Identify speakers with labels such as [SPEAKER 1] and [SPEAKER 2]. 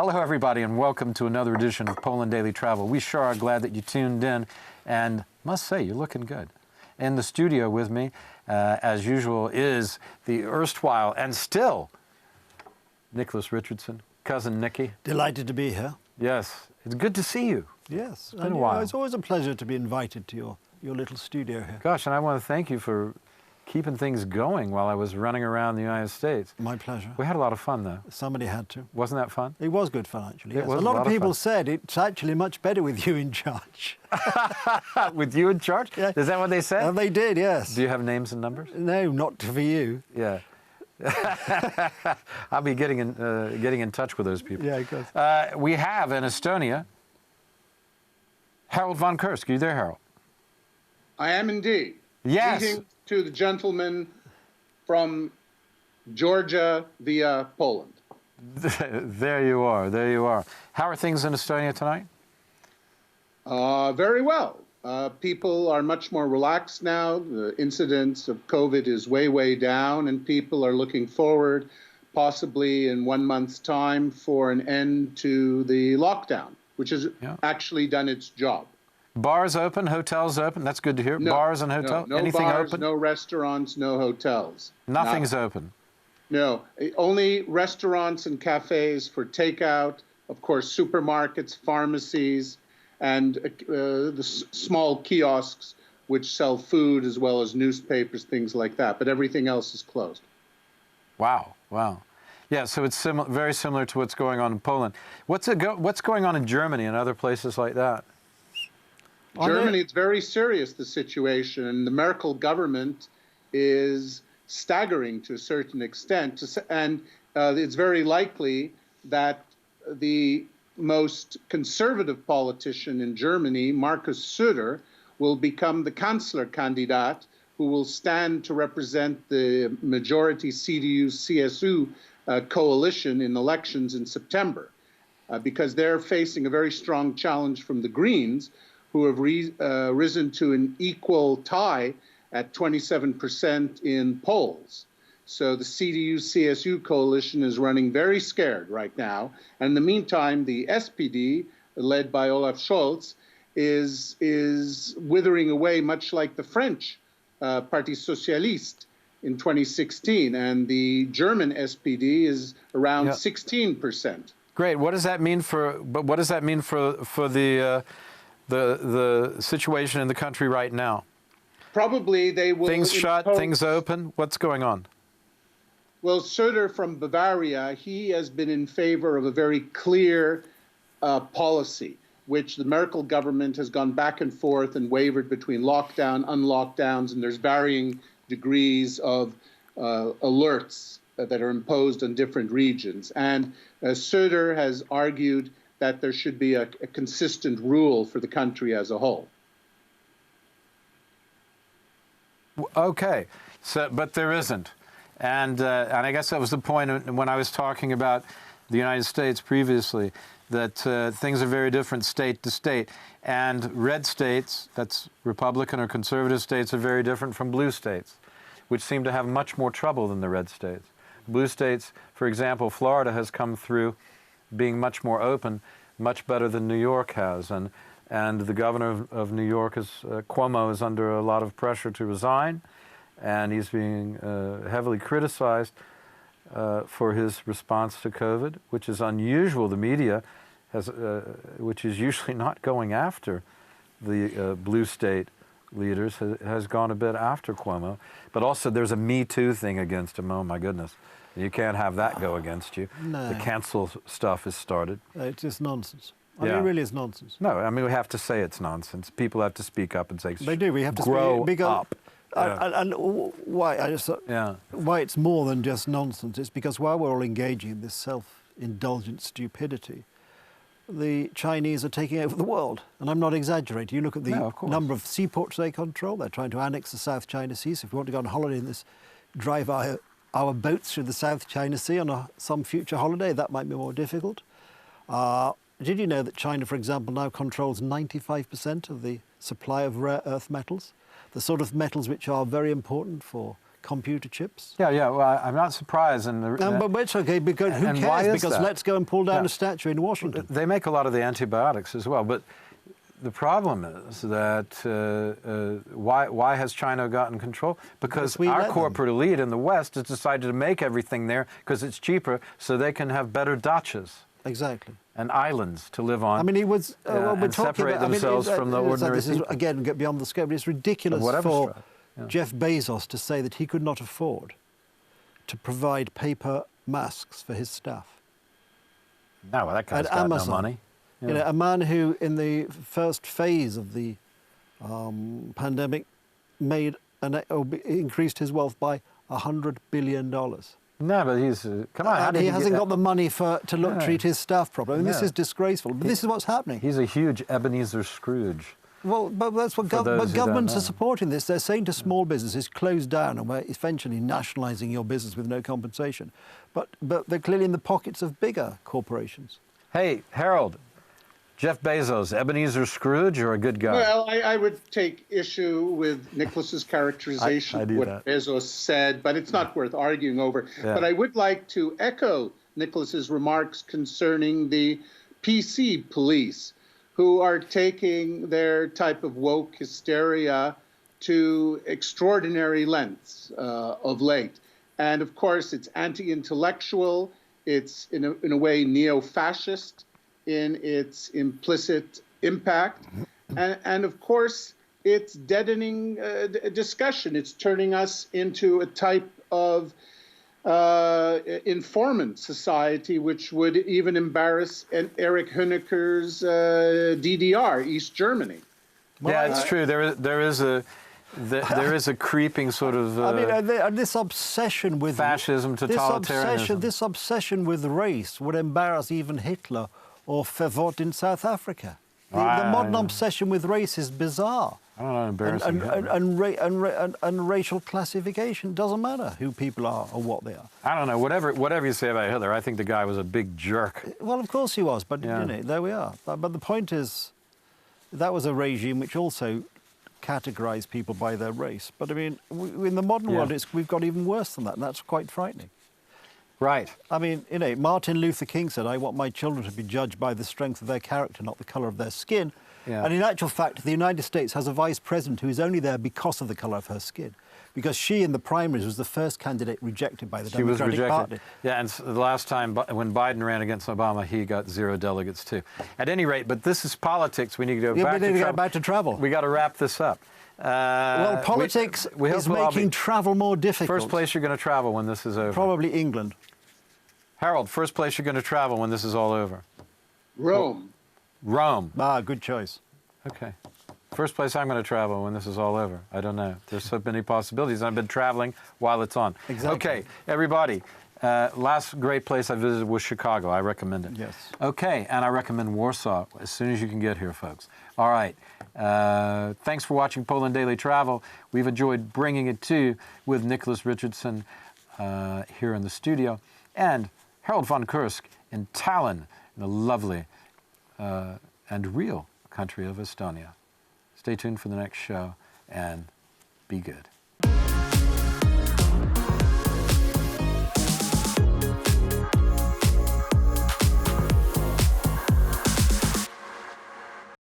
[SPEAKER 1] Hello, everybody, and welcome to another edition of Poland Daily Travel. We sure are glad that you tuned in, and must say, you're looking good. In the studio with me, as usual, is the erstwhile and still Nicholas Richardson, cousin Nicky.
[SPEAKER 2] Delighted to be here.
[SPEAKER 1] Yes, it's good to see you.
[SPEAKER 2] Yes,
[SPEAKER 1] it's been a while.
[SPEAKER 2] It's always a pleasure to be invited to your little studio here.
[SPEAKER 1] Gosh, and I want to thank you for keeping things going while I was running around the United States.
[SPEAKER 2] My pleasure.
[SPEAKER 1] We had a lot of fun, though.
[SPEAKER 2] Somebody had to.
[SPEAKER 1] Wasn't that fun?
[SPEAKER 2] It was good fun, actually.
[SPEAKER 1] It
[SPEAKER 2] Yes.
[SPEAKER 1] was
[SPEAKER 2] a lot of people
[SPEAKER 1] fun.
[SPEAKER 2] said it's actually much better with you in charge.
[SPEAKER 1] With you in charge?
[SPEAKER 2] Yeah.
[SPEAKER 1] Is that what they said?
[SPEAKER 2] They did, yes.
[SPEAKER 1] Do you have names and numbers?
[SPEAKER 2] No, not for you.
[SPEAKER 1] Yeah. I'll be getting in touch with those people.
[SPEAKER 2] Yeah, good.
[SPEAKER 1] We have in Estonia, Harold von Kursk. Are you there, Harold?
[SPEAKER 3] I am indeed.
[SPEAKER 1] Yes.
[SPEAKER 3] Greetings to the gentleman from Georgia via Poland.
[SPEAKER 1] There you are. There you are. How are things in Estonia tonight?
[SPEAKER 3] Very well. People are much more relaxed now. The incidence of COVID is way, way down, and people are looking forward, possibly in 1 month's time, for an end to the lockdown, which has actually done its job.
[SPEAKER 1] Bars open, hotels open. That's good to hear.
[SPEAKER 3] No,
[SPEAKER 1] bars and hotels.
[SPEAKER 3] No
[SPEAKER 1] Anything
[SPEAKER 3] bars,
[SPEAKER 1] open?
[SPEAKER 3] no restaurants, no hotels.
[SPEAKER 1] Nothing's open.
[SPEAKER 3] No, only restaurants and cafes for takeout. Of course, supermarkets, pharmacies, and the small kiosks which sell food as well as newspapers, things like that. But everything else is closed.
[SPEAKER 1] Wow, wow. Yeah, so it's very similar to what's going on in Poland. What's going on in Germany and other places like that?
[SPEAKER 3] Germany, it's very serious, the situation, and the Merkel government is staggering to a certain extent, and it's very likely that the most conservative politician in Germany, Markus Söder, will become the Kanzlerkandidat, who will stand to represent the majority CDU-CSU coalition in elections in September, because they're facing a very strong challenge from the Greens, who have risen to an equal tie at 27% in polls. So the CDU-CSU coalition is running very scared right now. And in the meantime, the SPD, led by Olaf Scholz, is withering away, much like the French Parti Socialiste in 2016. And the German SPD is around 16%.
[SPEAKER 1] Great. What does that mean for the situation in the country right now?
[SPEAKER 3] Probably they will.
[SPEAKER 1] Things shut, things open. What's going on?
[SPEAKER 3] Well, Söder from Bavaria, he has been in favor of a very clear policy, which the Merkel government has gone back and forth and wavered between lockdown, unlockdowns, and there's varying degrees of alerts that are imposed on different regions. And Söder has argued that there should be a consistent rule for the country as a whole.
[SPEAKER 1] Okay, but there isn't. And I guess that was the point when I was talking about the United States previously, that things are very different state to state. And red states, that's Republican or conservative states, are very different from blue states, which seem to have much more trouble than the red states. Blue states, for example, Florida has come through being much more open, much better than New York has. And the governor of New York, Cuomo, is under a lot of pressure to resign, and he's being heavily criticized for his response to COVID, which is unusual. The media, which is usually not going after the blue state leaders, has gone a bit after Cuomo. But also there's a Me Too thing against him. Oh, my goodness. You can't have that go against you.
[SPEAKER 2] No.
[SPEAKER 1] The cancel stuff has started.
[SPEAKER 2] It's just nonsense. I mean, it really is nonsense.
[SPEAKER 1] No, I mean, we have to say it's nonsense. People have to speak up and say,
[SPEAKER 2] they do. We have to
[SPEAKER 1] grow
[SPEAKER 2] speak up.
[SPEAKER 1] Yeah.
[SPEAKER 2] And why it's more than just nonsense is because while we're all engaging in this self-indulgent stupidity, the Chinese are taking over the world. And I'm not exaggerating. You look at the number of seaports they control. They're trying to annex the South China Sea. So if we want to go on holiday in this, drive our boats through the South China Sea on some future holiday, that might be more difficult. Did you know that China, for example, now controls 95% of the supply of rare earth metals? The sort of metals which are very important for computer chips.
[SPEAKER 1] Yeah, yeah. Well, I'm not surprised.
[SPEAKER 2] But it's okay, because who cares? Because
[SPEAKER 1] that?
[SPEAKER 2] let's go and pull down a statue in Washington.
[SPEAKER 1] They make a lot of the antibiotics as well. But the problem is that why has China gotten control? Because our corporate elite in the West has decided to make everything there because it's cheaper, so they can have better dachas.
[SPEAKER 2] Exactly.
[SPEAKER 1] And islands to live on.
[SPEAKER 2] I mean, he was
[SPEAKER 1] and separate themselves from the ordinary
[SPEAKER 2] this
[SPEAKER 1] people.
[SPEAKER 2] Is, again, get beyond the scope. But it's ridiculous for Jeff Bezos to say that he could not afford to provide paper masks for his staff.
[SPEAKER 1] No, well, that guy's got
[SPEAKER 2] Amazon,
[SPEAKER 1] no money. Yeah.
[SPEAKER 2] You know, a man who, in the first phase of the pandemic, increased his wealth by $100 billion.
[SPEAKER 1] No, but he's come on.
[SPEAKER 2] And he hasn't got the money to treat his staff properly. I mean, this is disgraceful. But this is what's happening.
[SPEAKER 1] He's a huge Ebenezer Scrooge.
[SPEAKER 2] Well, but that's what governments are supporting this. They're saying to small businesses, close down, and we're eventually nationalising your business with no compensation. But they're clearly in the pockets of bigger corporations.
[SPEAKER 1] Hey, Harold, Jeff Bezos, Ebenezer Scrooge, or a good guy?
[SPEAKER 3] Well, I would take issue with Nicholas's characterization of what Bezos said, but it's not worth arguing over. Yeah. But I would like to echo Nicholas's remarks concerning the PC police, who are taking their type of woke hysteria to extraordinary lengths of late. And of course, it's anti-intellectual, it's in a way neo-fascist in its implicit impact. And of course, it's deadening discussion. It's turning us into a type of informant society, which would even embarrass Erich Honecker's DDR, East Germany.
[SPEAKER 1] Yeah, it's true. There is a creeping sort of
[SPEAKER 2] I mean, this obsession with
[SPEAKER 1] fascism, totalitarianism.
[SPEAKER 2] This obsession with race would embarrass even Hitler or Verwoerd in South Africa. The modern obsession with race is bizarre.
[SPEAKER 1] I don't know, embarrassing.
[SPEAKER 2] And racial classification doesn't matter who people are or what they are.
[SPEAKER 1] I don't know. Whatever you say about Hitler, I think the guy was a big jerk.
[SPEAKER 2] Well, of course he was, but you know, there we are. But the point is, that was a regime which also categorised people by their race. But I mean, in the modern world, we've got even worse than that, and that's quite frightening.
[SPEAKER 1] Right.
[SPEAKER 2] I mean, you know, Martin Luther King said, I want my children to be judged by the strength of their character, not the colour of their skin. Yeah. And in actual fact, the United States has a vice president who is only there because of the colour of her skin. Because she, in the primaries, was the first candidate rejected by the Democratic Party.
[SPEAKER 1] Yeah, and the last time when Biden ran against Obama, he got 0 delegates too. At any rate, but this is politics. We need to go back to travel. We got to wrap this up.
[SPEAKER 2] Well, politics is making travel more difficult.
[SPEAKER 1] First place you're going to travel when this is over?
[SPEAKER 2] Probably England.
[SPEAKER 1] Harold, first place you're going to travel when this is all over?
[SPEAKER 3] Rome.
[SPEAKER 1] Rome.
[SPEAKER 2] Ah, good choice.
[SPEAKER 1] Okay. First place I'm going to travel when this is all over. I don't know. There's so many possibilities. I've been traveling while it's on.
[SPEAKER 2] Exactly.
[SPEAKER 1] Okay, everybody. Last great place I visited was Chicago. I recommend it.
[SPEAKER 2] Yes.
[SPEAKER 1] Okay, and I recommend Warsaw as soon as you can get here, folks. All right. Thanks for watching Poland Daily Travel. We've enjoyed bringing it to you with Nicholas Richardson here in the studio and Harold von Kursk in Tallinn, in the lovely and real country of Estonia. Stay tuned for the next show and be good.